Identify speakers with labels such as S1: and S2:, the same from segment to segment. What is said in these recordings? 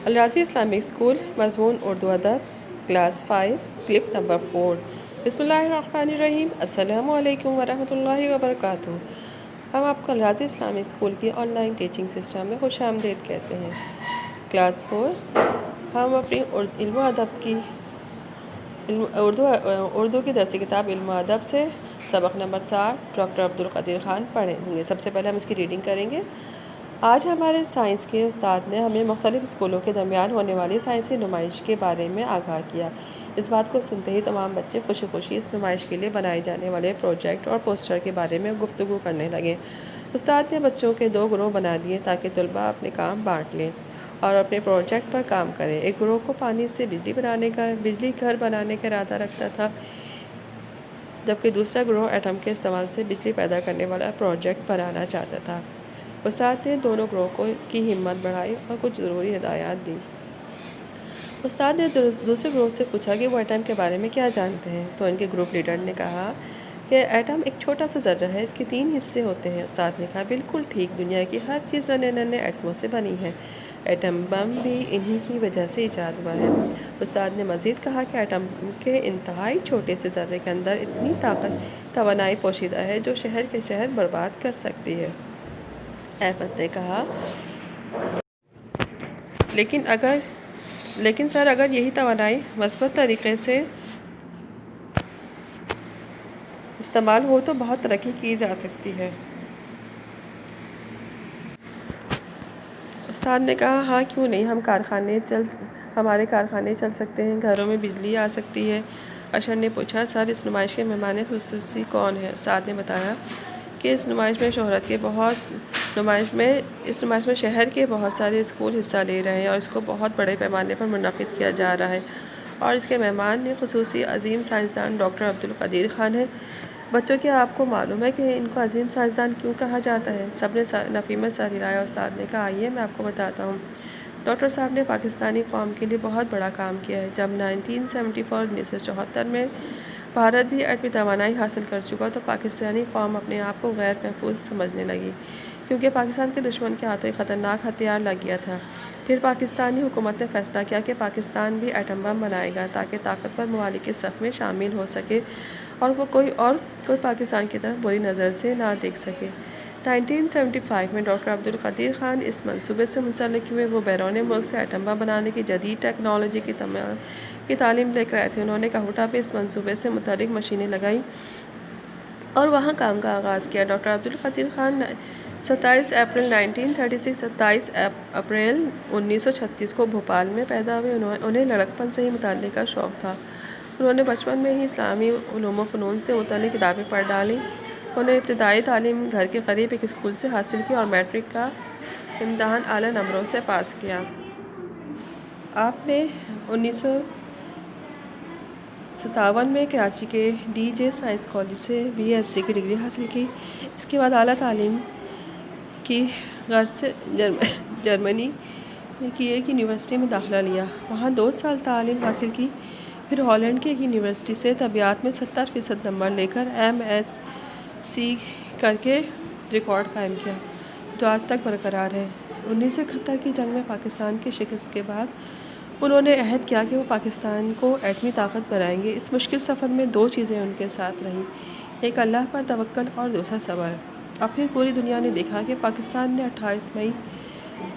S1: الرازی Islamic school مضمون اردو ادب class 5 clip number 4 بسم اللہ الرحمن الرحیم۔ السلام علیکم ورحمۃ اللہ وبرکاتہ۔ ہم آپ کو الرازی اسلامک اسکول کی آن لائن ٹیچنگ سسٹم میں خوش آمدید کہتے ہیں۔ کلاس 4 ہم اپنی علم و ادب کی اردو کی درسی کتاب علم و ادب سے سبق نمبر 7 ڈاکٹر عبدالقدیر خان پڑھیں گے۔ سب سے پہلے ہم اس کی ریڈنگ کریں گے۔ آج ہمارے سائنس کے استاد نے ہمیں مختلف اسکولوں کے درمیان ہونے والی سائنسی نمائش کے بارے میں آگاہ کیا۔ اس بات کو سنتے ہی تمام بچے خوشی خوشی اس نمائش کے لیے بنائے جانے والے پروجیکٹ اور پوسٹر کے بارے میں گفتگو کرنے لگے۔ استاد نے بچوں کے 2 گروہ بنا دیے تاکہ طلباء اپنے کام بانٹ لیں اور اپنے پروجیکٹ پر کام کریں۔ ایک گروہ کو پانی سے بجلی گھر بنانے کا ارادہ رکھتا تھا، جبکہ دوسرا گروہ ایٹم کے استعمال سے بجلی پیدا کرنے والا پروجیکٹ بنانا چاہتا تھا۔ استاد نے دونوں گروہ کی ہمت بڑھائی اور کچھ ضروری ہدایات دیں۔ استاد نے دوسرے گروہ سے پوچھا کہ وہ ایٹم کے بارے میں کیا جانتے ہیں، تو ان کے گروپ لیڈر نے کہا کہ ایٹم ایک چھوٹا سا ذرہ ہے، اس کے 3 حصے ہوتے ہیں۔ استاد نے کہا بالکل ٹھیک، دنیا کی ہر چیز ننھے ایٹموں سے بنی ہے، ایٹم بم بھی انہی کی وجہ سے ایجاد ہوا ہے۔ استاد نے مزید کہا کہ ایٹم کے انتہائی چھوٹے سے ذرے کے اندر اتنی توانائی پوشیدہ ہے جو شہر کے شہر برباد کر سکتی ہے۔ احمد نے کہا لیکن سر اگر یہی توانائی مثبت طریقے سے استعمال ہو تو بہت ترقی کی جا سکتی ہے۔ استاد نے کہا ہاں کیوں نہیں، ہمارے کارخانے چل سکتے ہیں، گھروں میں بجلی آ سکتی ہے۔ اشر نے پوچھا سر اس نمائش کے مہمان خصوصی کون ہیں؟ استاد نے بتایا کہ اس نمائش میں شہر کے بہت سارے اسکول حصہ لے رہے ہیں اور اس کو بہت بڑے پیمانے پر منعقد کیا جا رہا ہے، اور اس کے مہمان خصوصی عظیم سائنسدان ڈاکٹر عبدالقدیر خان ہیں۔ بچوں کیا آپ کو معلوم ہے کہ ان کو عظیم سائنسدان کیوں کہا جاتا ہے؟ سب نے نفی میں سر ہلایا۔ استاد نے کہا آئیے میں آپ کو بتاتا ہوں۔ ڈاکٹر صاحب نے پاکستانی قوم کے لیے بہت بڑا کام کیا ہے۔ جب 1974 میں بھارت بھی ایٹمی توانائی حاصل کر چکا تو پاکستانی قوم اپنے آپ کو غیر محفوظ سمجھنے لگی، کیونکہ پاکستان کے دشمن کے ہاتھوں ایک خطرناک ہتھیار لگ گیا تھا۔ پھر پاکستانی حکومت نے فیصلہ کیا کہ پاکستان بھی ایٹم بم بنائے گا تاکہ طاقتور ممالک کے صف میں شامل ہو سکے اور کوئی پاکستان کی طرف بری نظر سے نہ دیکھ سکے۔ 1975 میں ڈاکٹر عبدالقدیر خان اس منصوبے سے منسلک ہوئے۔ وہ بیرون ملک سے ایٹم بم بنانے کی جدید ٹیکنالوجی کی تعلیم لے کر آئے تھے۔ انہوں نے کہوٹہ پہ اس منصوبے سے متعلق مشینیں لگائیں اور وہاں کام کا آغاز کیا۔ ڈاکٹر عبدالقدیر خان 27 اپریل 1936 کو بھوپال میں پیدا ہوئے۔ انہیں لڑکپن سے ہی مطالعے کا شوق تھا۔ انہوں نے بچپن میں ہی اسلامی علوم و فنون سے متعلق کتابیں پڑھ ڈالیں۔ انہوں نے ابتدائی تعلیم گھر کے قریب ایک اسکول سے حاصل کی اور میٹرک کا امتحان اعلیٰ نمبروں سے پاس کیا۔ آپ نے 1957 میں کراچی کے ڈی جے سائنس کالج سے BSc کی ڈگری حاصل کی۔ اس کے بعد اعلیٰ تعلیم کی غرض سے جرمنی کی ایک یونیورسٹی میں داخلہ لیا، وہاں 2 سال تعلیم حاصل کی۔ پھر ہالینڈ کی ایک یونیورسٹی سے طبیعیات میں 70% نمبر لے کر MSc کر کے ریکارڈ قائم کیا جو آج تک برقرار ہے۔ 1971 کی جنگ میں پاکستان کی شکست کے بعد انہوں نے عہد کیا کہ وہ پاکستان کو ایٹمی طاقت بنائیں گے۔ اس مشکل سفر میں 2 چیزیں ان کے ساتھ رہیں، ایک اللہ پر توکل اور دوسرا صبر۔ اور پھر پوری دنیا نے دیکھا کہ پاکستان نے 28 مئی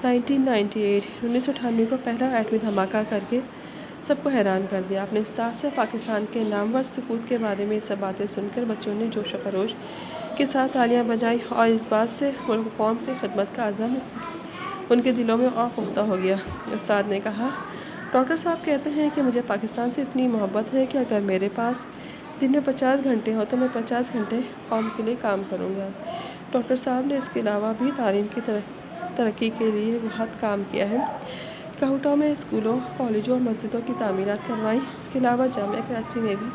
S1: 1998 کو پہلا ایٹمی دھماکہ کر کے سب کو حیران کر دیا۔ اپنے استاد سے پاکستان کے نامور سکوت کے بارے میں یہ سب باتیں سن کر بچوں نے جوش و خروش کے ساتھ تالیاں بجائیں اور اس بات سے ملک و قوم کی خدمت کا عزم ان کے دلوں میں اور پختہ ہو گیا۔ استاد نے کہا ڈاکٹر صاحب کہتے ہیں کہ مجھے پاکستان سے اتنی محبت ہے کہ اگر میرے پاس دن میں 50 گھنٹے ہو تو میں 50 گھنٹے قوم کے لیے کام کروں گا۔ ڈاکٹر صاحب نے اس کے علاوہ بھی تعلیم کی ترقی کے لیے بہت کام کیا ہے۔ کہوٹہ میں اسکولوں، کالجوں اور مسجدوں کی تعمیرات کروائیں۔ اس کے علاوہ جامعہ کراچی میں بھی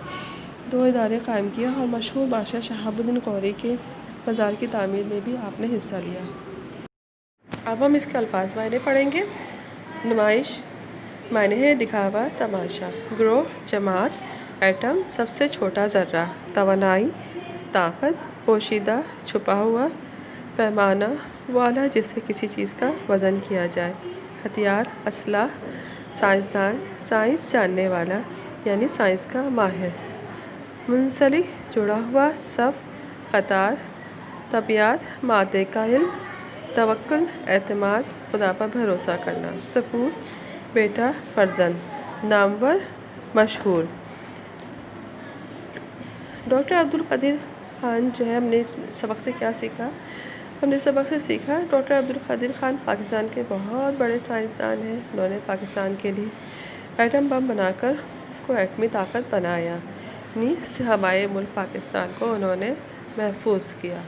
S1: 2 ادارے قائم کیے اور مشہور بادشاہ شہاب الدین غوری کے مزار کی تعمیر میں بھی آپ نے حصہ لیا۔ اب ہم اس کے الفاظ معنی پڑھیں گے۔ نمائش معنی ہے دکھاوا، تماشا۔ گروہ جماعت، ایٹم سب سے چھوٹا ذرہ، توانائی طاقت، پوشیدہ چھپا ہوا، پیمانہ وہ آلہ جس سے کسی چیز کا وزن کیا جائے، ہتھیار، اسلحہ، سائنسدان، سائنس جاننے والا یعنی سائنس کا ماہر، منسلک جڑا ہوا، صف، قطار، طبیعیات، مادے کا علم، توکل، اعتماد، خدا پر بھروسہ کرنا، سپوت، بیٹا، فرزند، نامور، مشہور۔ ڈاکٹر عبدالقدیر خان جو ہے، ہم نے اس سبق سے کیا سیکھا؟ ہم نے سبق سے سیکھا ڈاکٹر عبدالقدیر خان پاکستان کے بہت بڑے سائنسدان ہیں۔ انہوں نے پاکستان کے لیے ایٹم بم بنا کر اس کو ایٹمی طاقت بنایا، یعنی ہمارے ملک پاکستان کو انہوں نے محفوظ کیا۔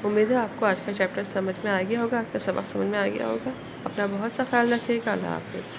S1: امید ہے آپ کو آج کا چیپٹر سمجھ میں آ گیا ہوگا، آج کا سبق سمجھ میں آ گیا ہوگا۔ اپنا بہت سا خیال رکھیے گا۔ اللہ حافظ۔